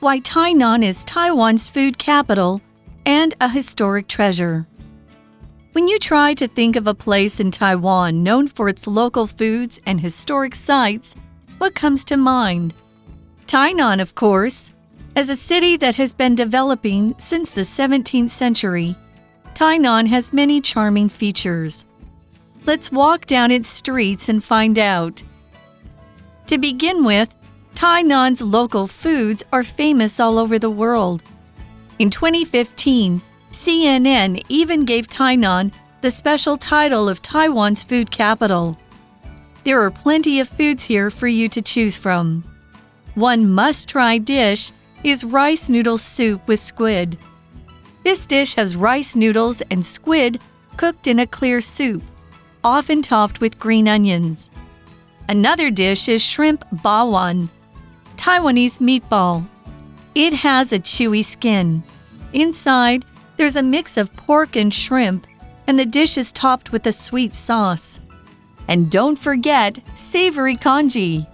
why Tainan is Taiwan's food capital and a historic treasure. When you try to think of a place in Taiwan known for its local foods and historic sites, what comes to mind? Tainan, of course. As a city that has been developing since the 17th century, Tainan has many charming features. Let's walk down its streets and find out. To begin with, Tainan's local foods are famous all over the world. In 2015, CNN even gave Tainan the special title of Taiwan's food capital. There are plenty of foods here for you to choose from. One must-try dish is rice noodle soup with squid. This dish has rice noodles and squid cooked in a clear soup, often topped with green onions. Another dish is shrimp bawang, Taiwanese meatball. It has a chewy skin. Inside, there's a mix of pork and shrimp, and the dish is topped with a sweet sauce. And don't forget savory congee.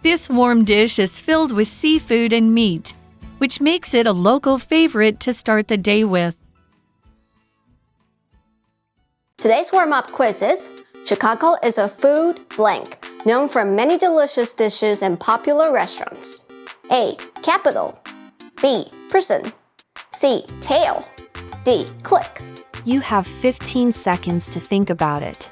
This warm dish is filled with seafood and meat, which makes it a local favorite to start the day with. Today's warm-up quiz is: Chicago is a food blank, known for many delicious dishes and popular restaurants. A. Capital. B. Prison. C. Tail. D. Click. You have 15 seconds to think about it.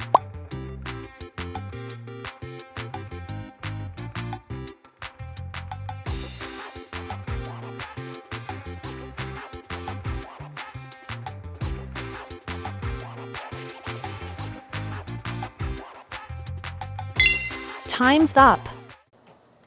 Time's up.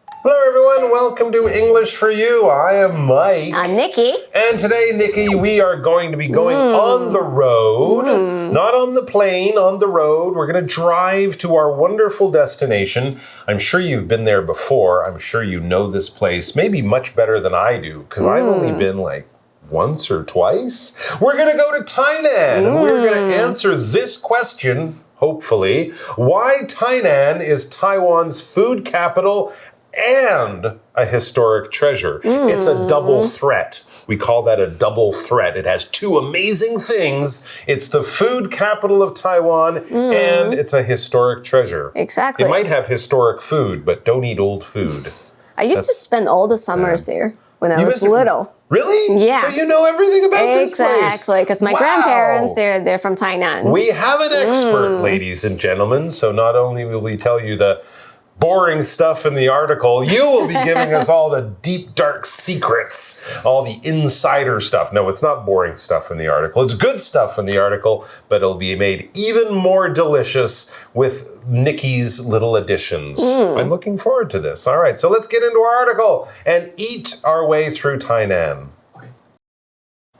Hello everyone, welcome to English for You. I am Mike. I'm Nikki. And today, Nikki, we are going to be going on the road. Not on the plane, on the road. We're going to drive to our wonderful destination. I'm sure you've been there before. I'm sure you know this place, maybe much better than I do, because I've only been like once or twice. We're going to go to Tainan, and we're going to answer this question, hopefully. Why Tainan is Taiwan's food capital and a historic treasure. It's a double threat. We call that a double threat. It has two amazing things. It's the food capital of Taiwan and it's a historic treasure. Exactly. It might have historic food, but don't eat old food. I used to spend all the summers there when I was little. Really? Yeah. So you know everything about this place? Exactly, because my grandparents, they're from Tainan. We have an expert, ladies and gentlemen. So not only will we tell you the boring stuff in the article, you will be giving us all the deep, dark secrets, all the insider stuff. No, it's not boring stuff in the article. It's good stuff in the article, but it'll be made even more delicious with Nikki's little additions. I'm looking forward to this. All right, so let's get into our article and eat our way through Tainan.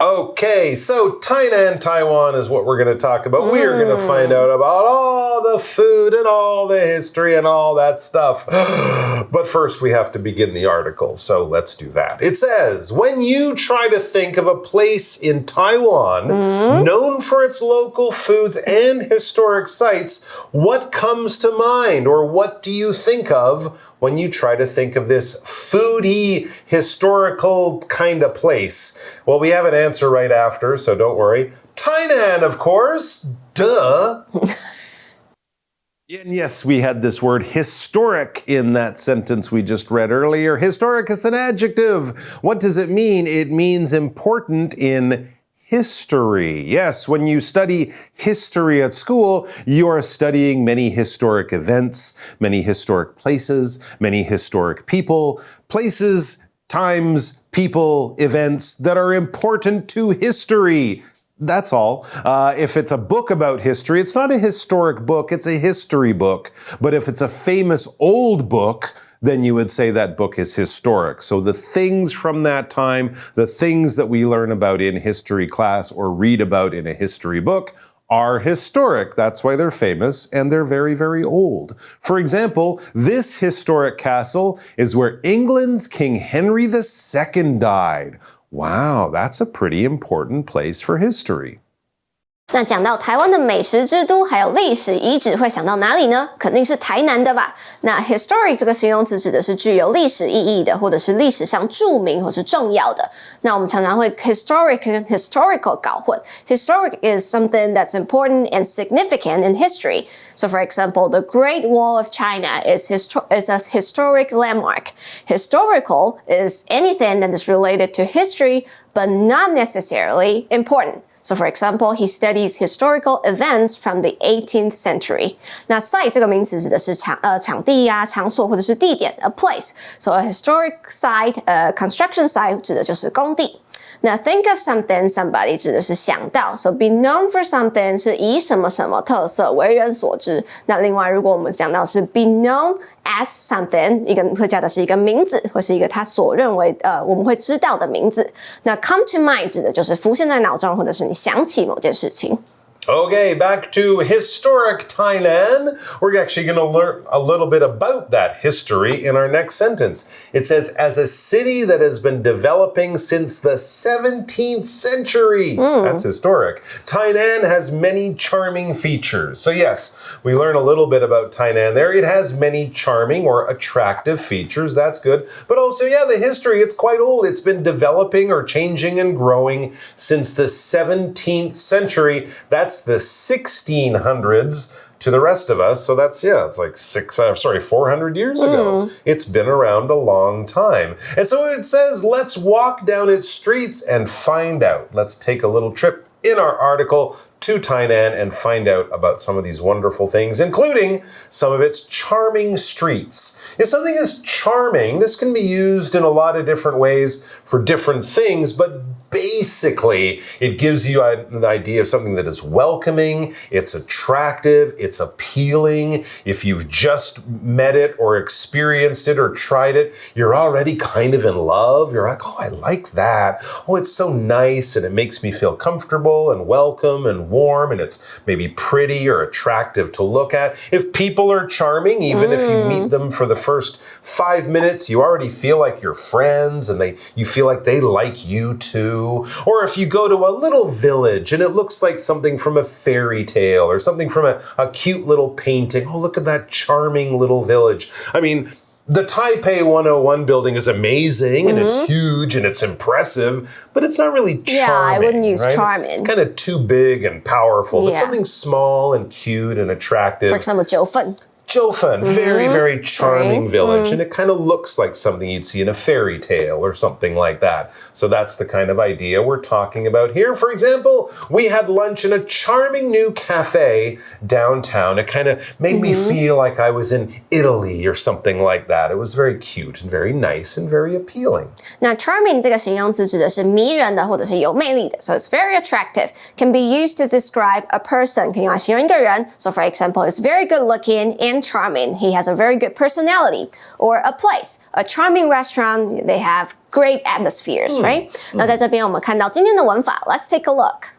Okay, so Tainan, Taiwan is what we're going to talk about. We are going to find out about all the food and all the history and all that stuff. But first, we have to begin the article, so let's do that. It says, when you try to think of a place in Taiwan known for its local foods and historic sites, what comes to mind, or what do you think of when you try to think of this foodie, historical kind of place? Well, we have an answer right after, so don't worry. Tainan, of course. Duh. And yes, we had this word historic in that sentence we just read earlier. Historic is an adjective. What does it mean? It means important in history. Yes, when you study history at school, you are studying many historic events, many historic places, many historic people, places, times, people, events that are important to history. That's all. If it's a book about history, it's not a historic book, it's a history book. But if it's a famous old book, then you would say that book is historic. So the things from that time, the things that we learn about in history class or read about in a history book are historic. That's why they're famous and they're very, very old. For example, this historic castle is where England's King Henry II died. Wow, that's a pretty important place for history. 那讲到台湾的美食之都，还有历史遗址，会想到哪里呢？肯定是台南的吧。那 historic 这个形容词指的是具有历史意义的，或者是历史上著名或是重要的。那我们常常会 historic 跟 historical 搞混。Historic is something that's important and significant in history. So for example, the Great Wall of China is a historic landmark. Historical is anything that is related to history, but not necessarily important.So for example, he studies historical events from the 18th century. 那 site 这个名词指的是场地啊、场所或者是地点 a place. So a historic site, construction site 指的就是工地。那 think of something, somebody 指的是想到 ，so be known for something 是以什么什么特色为人所知。那另外，如果我们讲到是 be known as something， 一个会加的是一个名字，或是一个他所认为我们会知道的名字。那 come to mind 指的就是浮现在脑中，或者是你想起某件事情。Okay, back to historic Tainan. We're actually going to learn a little bit about that history in our next sentence. It says, as a city that has been developing since the 17th century. That's historic. Tainan has many charming features. So yes, we learn a little bit about Tainan there. It has many charming or attractive features. That's good. But also, yeah, the history, it's quite old. It's been developing or changing and growing since the 17th century. That's the 1600s to the rest of us. So that's, it's like 400 years ago. It's been around a long time. And so it says, let's walk down its streets and find out. Let's take a little trip in our article to Tainan and find out about some of these wonderful things, including some of its charming streets. If something is charming, this can be used in a lot of different ways for different things, but basically, it gives you the idea of something that is welcoming, it's attractive, it's appealing. If you've just met it or experienced it or tried it, you're already kind of in love. You're like, oh, I like that. Oh, it's so nice, and it makes me feel comfortable and welcome and warm, and it's maybe pretty or attractive to look at. If people are charming, even if you meet them for the first 5 minutes, you already feel like you're friends, and you feel like they like you too. Or if you go to a little village and it looks like something from a fairy tale or something from a cute little painting. Oh, look at that charming little village. I mean, the Taipei 101 building is amazing and it's huge and it's impressive, but it's not really charming. Yeah, I wouldn't use right? charming. It's kind of too big and powerful, but something small and cute and attractive. For example, 九份. Jiufen, very, very charming village. And it kind of looks like something you'd see in a fairy tale or something like that. So that's the kind of idea we're talking about here. For example, we had lunch in a charming new cafe downtown. It kind of made me feel like I was in Italy or something like that. It was very cute and very nice and very appealing. 那 charming 这个形容词指的是迷人的或者是有魅力的 So it's very attractive. Can be used to describe a person. 可以用来形容一个人 So for example, it's very good looking and charming. He has a very good personality. Or a place. A charming restaurant. They have great atmospheres, right? 那在这边我们看到今天的文法 Let's take a look.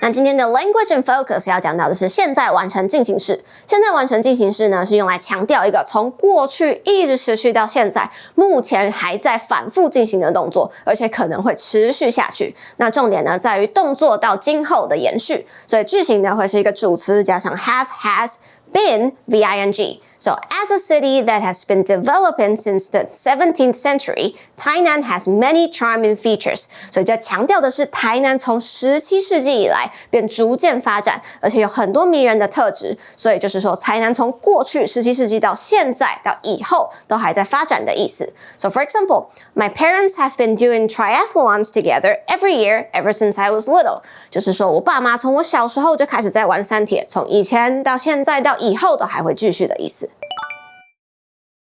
那今天的 language and focus 要讲到的是现在完成进行式。现在完成进行式呢，是用来强调一个从过去一直持续到现在，目前还在反复进行的动作，而且可能会持续下去。那重点呢，在于动作到今后的延续。所以句型呢，会是一个主词加上 have, has, been, v-i-n-g. So, as a city that has been developing since the 17th century, Tainan has many charming features. 所以在强调的是台南从17世纪以来便逐渐发展，而且有很多迷人的特质。所以就是说，台南从过去17世纪到现在到以后都还在发展的意思。So, for example, my parents have been doing triathlons together every year ever since I was little. 就是说我爸妈从我小时候就开始在玩三铁，从以前到现在到以后都还会继续的意思。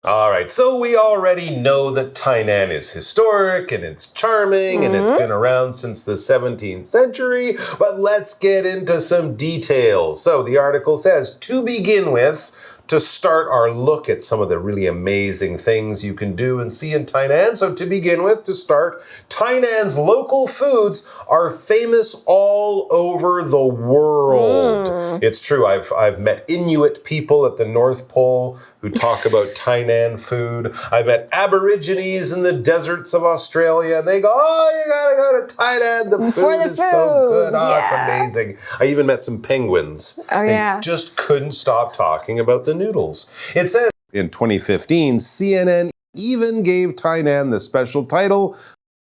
All right, so we already know that Tainan is historic and it's charming and it's been around since the 17th century, but let's get into some details. So the article says, to begin with, to start our look at some of the really amazing things you can do and see in Tainan. So to begin with, to start, Tainan's local foods are famous all over the world. It's true, I've met Inuit people at the North Pole who talk about Tainan food. I've met Aborigines in the deserts of Australia, and they go, oh, you gotta go to Tainan, the food is so good. Oh, it's amazing. I even met some penguins. Oh, yeah. Just couldn't stop talking about the noodles. It says in 2015, CNN even gave Tainan the special title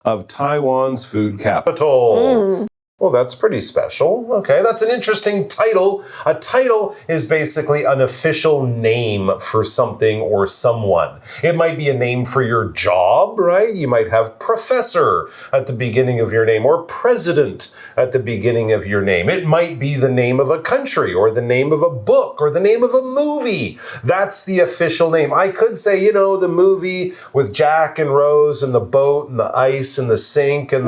of Taiwan's food capital. Well, that's pretty special. Okay, that's an interesting title. A title is basically an official name for something or someone. It might be a name for your job, right? You might have professor at the beginning of your name or president at the beginning of your name. It might be the name of a country or the name of a book or the name of a movie. That's the official name. I could say, you know, the movie with Jack and Rose and the boat and the ice and the sink and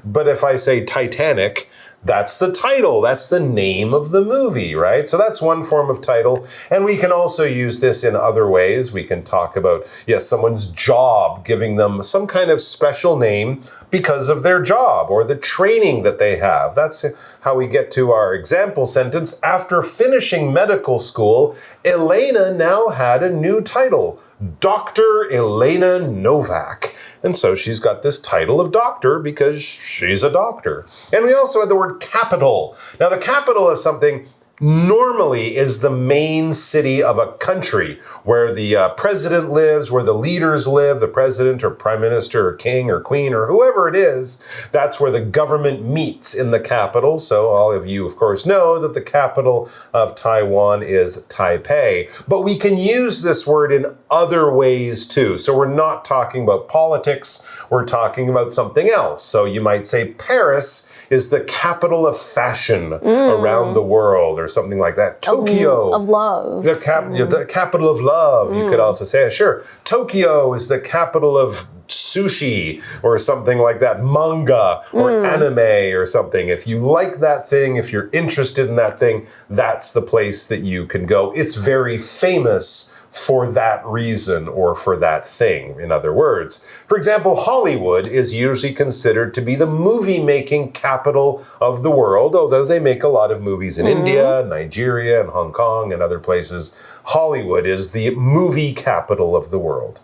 but if I say Titanic, that's the title. That's the name of the movie, right? So that's one form of title. And we can also use this in other ways. We can talk about, yes, someone's job, giving them some kind of special name because of their job or the training that they have. That's how we get to our example sentence. After finishing medical school, Elena now had a new title, Dr. Elena Novak. And so she's got this title of doctor because she's a doctor. And we also had the word capital. Now, the capital of something normally is the main city of a country where the president lives, where the leaders live, the president or prime minister or king or queen or whoever it is. That's where the government meets in the capital. So all of you, of course, know that the capital of Taiwan is Taipei. But we can use this word in other ways too. So we're not talking about politics, we're talking about something else. So you might say Paris is the capital of fashion around the world or something like that. Tokyo. Of love. The capital of love, you could also say. Sure. Tokyo is the capital of sushi or something like that. Manga or anime or something. If you like that thing, if you're interested in that thing, that's the place that you can go. It's very famous for that reason or for that thing, in other words. For example, Hollywood is usually considered to be the movie-making capital of the world, although they make a lot of movies in India, Nigeria, and Hong Kong and other places. Hollywood is the movie capital of the world.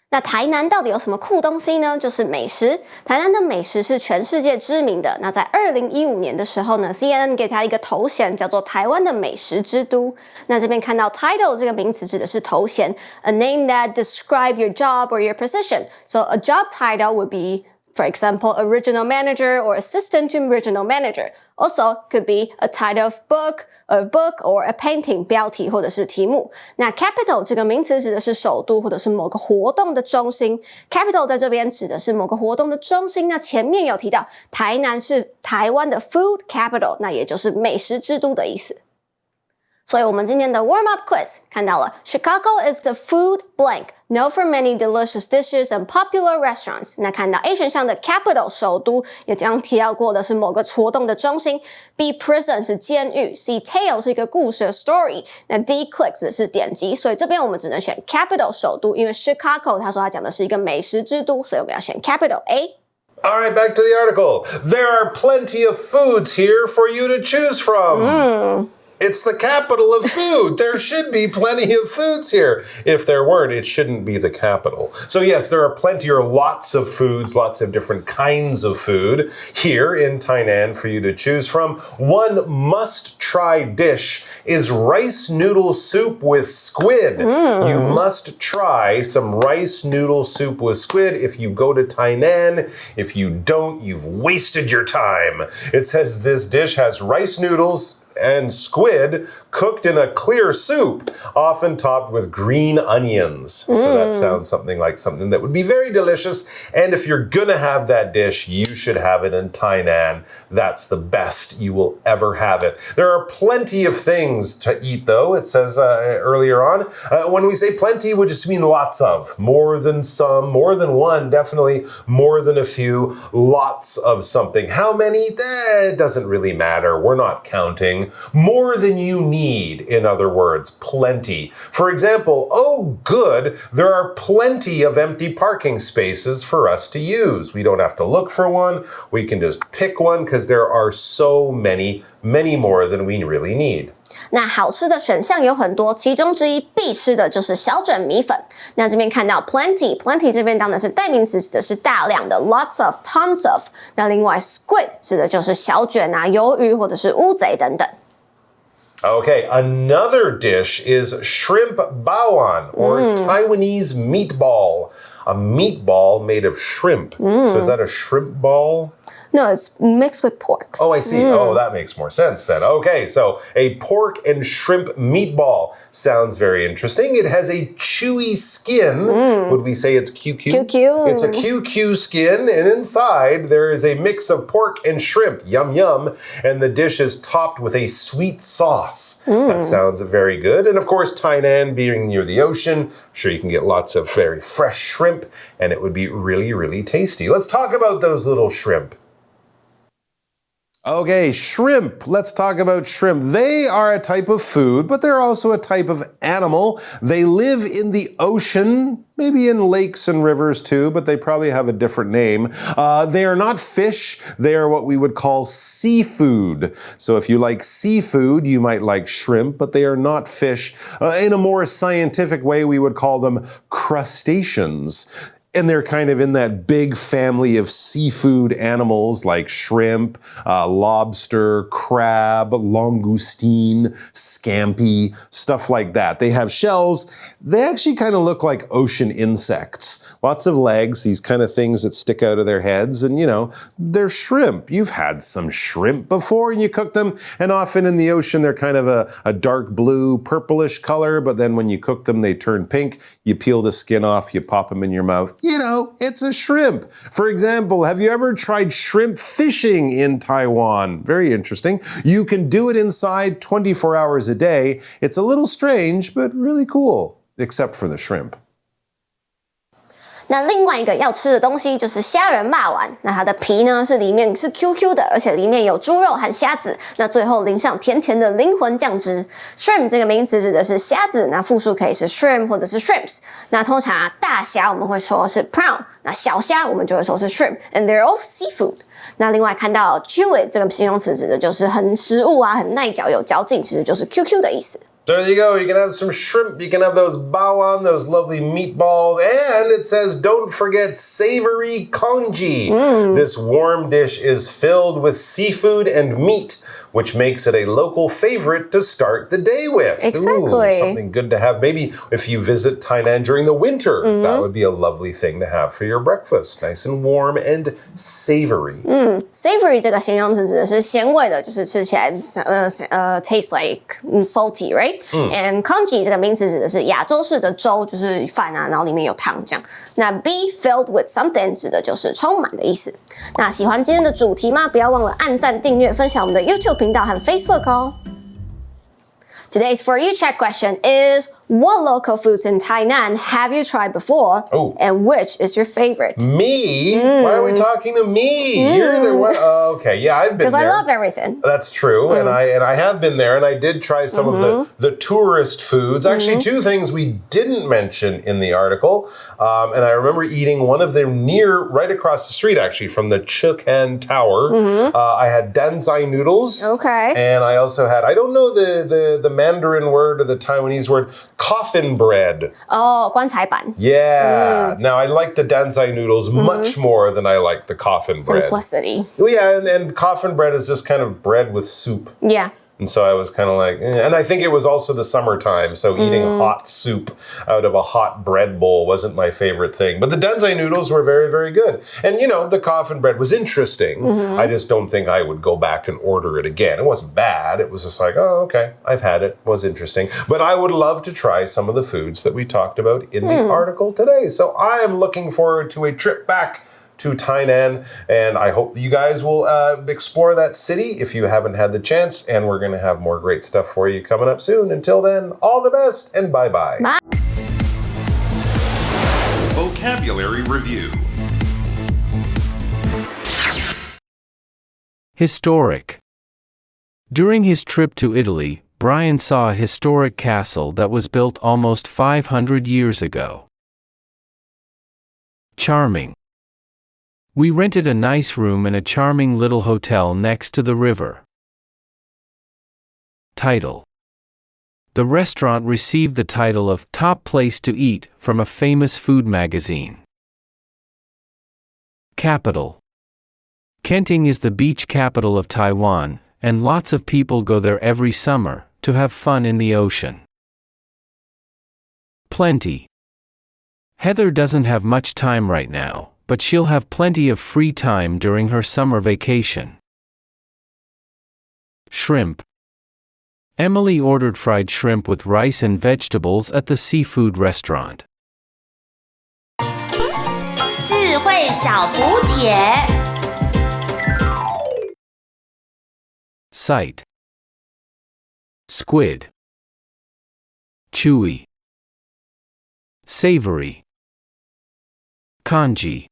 那台南到底有什么酷东西呢？就是美食。台南的美食是全世界知名的。那在2015年的时候呢 ，CNN 给它一个头衔，叫做台湾的美食之都。那这边看到 title 这个名词指的是头衔 ，a name that describe your job or your position. So a job title would be, for example, a regional manager or assistant to regional manager. Also, could be a title of a book or a painting 标题或者是题目。那 capital 这个名词指的是首都或者是某个活动的中心。capital 在这边指的是某个活动的中心。那前面有提到台南是台湾的 food capital， 那也就是美食之都的意思。所以我们今天的 warm-up quiz 看到了 Chicago is the food blank, known for many delicious dishes and popular restaurants. 那看到 A 选项的 capital 首都，也刚提到过的是某个活动的中心。B prison 是监狱。C tale 是一个故事的 story。那 D click 指的是点击。所以这边我们只能选 capital 首都，因为 Chicago 他说他讲的是一个美食之都，所以我们要选 capital A。All right, back to the article. There are plenty of foods here for you to choose from. It's the capital of food. There should be plenty of foods here. If there weren't, it shouldn't be the capital. So yes, there are plenty or lots of foods, lots of different kinds of food here in Tainan for you to choose from. One must-try dish is rice noodle soup with squid. You must try some rice noodle soup with squid if you go to Tainan. If you don't, you've wasted your time. It says this dish has rice noodles and squid cooked in a clear soup, often topped with green onions. So that sounds something like something that would be very delicious. And if you're gonna have that dish, you should have it in Tainan. That's the best you will ever have it. There are plenty of things to eat, though. It says earlier on. When we say plenty, we just mean lots of. More than some, more than one, definitely more than a few. Lots of something. How many? It doesn't really matter. We're not counting. something more than you need, in other words, plenty. For example, oh good, there are plenty of empty parking spaces for us to use. We don't have to look for one. We can just pick one because there are so many more than we really need. 那好吃的选项有很多，其中之一必吃的就是小卷米粉。那这边看到 plenty 这边当的是代名词，指的是大量的 lots of tons of。那另外 squid 指的就是小卷啊、鱿鱼或者是乌贼等等。Okay, another dish is shrimp baoan, or Taiwanese meatball. A meatball made of shrimp. So is that a shrimp ball? No, it's mixed with pork. Oh, I see. Oh, that makes more sense then. Okay, so a pork and shrimp meatball sounds very interesting. It has a chewy skin. Would we say it's QQ? QQ. It's a QQ skin, and inside there is a mix of pork and shrimp. Yum, yum. And the dish is topped with a sweet sauce. That sounds very good. And of course, Tainan being near the ocean, I'm sure you can get lots of very fresh shrimp, and it would be really, really tasty. Let's talk about those little shrimp. Okay, shrimp. Let's talk about shrimp. They are a type of food, but they're also a type of animal. They live in the ocean, maybe in lakes and rivers too, but they probably have a different name. They are not fish. They are what we would call seafood. So if you like seafood, you might like shrimp, but they are not fish. In a more scientific way, we would call them crustaceans. And they're kind of in that big family of seafood animals like shrimp, lobster, crab, langoustine, scampi, stuff like that. They have shells. They actually kind of look like ocean insects. Lots of legs, these kind of things that stick out of their heads. And, you know, they're shrimp. You've had some shrimp before and you cook them. And often in the ocean, they're kind of a dark blue, purplish color. But then when you cook them, they turn pink. You peel the skin off, you pop them in your mouth. You know, it's a shrimp. For example, have you ever tried shrimp fishing in Taiwan? Very interesting. You can do it inside 24 hours a day. It's a little strange, but really cool, except for the shrimp. 那另外一个要吃的东西就是虾仁骂丸，那它的皮呢是里面是 QQ 的，而且里面有猪肉和虾子，那最后淋上甜甜的灵魂酱汁。Shrimp 这个名词指的是虾子，那复数可以是 shrimp 或者是 shrimps。那通常大虾我们会说是 prawn， 那小虾我们就会说是 shrimp，and they're all seafood。那另外看到 chewy 这个形容词指的就是很食物啊，很耐嚼有嚼劲，其实就是 QQ 的意思。There you go. You can have some shrimp. You can have those baoan, those lovely meatballs. And it says, don't forget savory congee. This warm dish is filled with seafood and meat, which makes it a local favorite to start the day with. Exactly. Ooh, something good to have. Maybe if you visit Tainan during the winter, that would be a lovely thing to have for your breakfast. Nice and warm and savory. Savory 这个形容词指的是咸味的，就是吃起来taste like salty, right?And congee 这个名词指的是亚洲式的粥，就是饭啊，然后里面有汤这样。那 be filled with something 指的就是充满的意思。那喜欢今天的主题吗？不要忘了按赞、订阅、分享我们的 YouTube 频道和 Facebook 哦。Today's For You Check question is, what local foods in Tainan have you tried before? Oh. And which is your favorite? Me? Why are we talking to me? You're the one. Oh, okay, yeah, I've been there. Because I love everything. That's true, and I have been there, and I did try some of the tourist foods. Actually, two things we didn't mention in the article, and I remember eating one of them right across the street, actually, from the Chukhan Tower. I had danzai noodles. Okay. And I also had, I don't know the Mandarin word or the Taiwanese word, coffin bread. Oh, 棺材板. Yeah. Now, I like the danzai noodles much more than I like the coffin bread. Simplicity. Well, yeah, and coffin bread is just kind of bread with soup. Yeah. And so I was kind of like, and I think it was also the summertime, so eating hot soup out of a hot bread bowl wasn't my favorite thing. But the danzai noodles were very, very good. And, you know, the coffin bread was interesting. I just don't think I would go back and order it again. It wasn't bad. It was just like, oh, okay, I've had it. It was interesting. But I would love to try some of the foods that we talked about in the article today. So I am looking forward to a trip back to Tainan, and I hope you guys will explore that city if you haven't had the chance, and we're going to have more great stuff for you coming up soon. Until then, all the best, and bye-bye. Bye. Vocabulary Review. Historic. During his trip to Italy, Brian saw a historic castle that was built almost 500 years ago. Charming. We rented a nice room in a charming little hotel next to the river. Title. The restaurant received the title of Top Place to Eat from a famous food magazine. Capital. Kenting is the beach capital of Taiwan, and lots of people go there every summer to have fun in the ocean. Plenty. Heather doesn't have much time right now, but she'll have plenty of free time during her summer vacation. Shrimp. Emily ordered fried shrimp with rice and vegetables at the seafood restaurant. 智慧小补帖 Sight. Squid. Chewy. Savory. Kanji.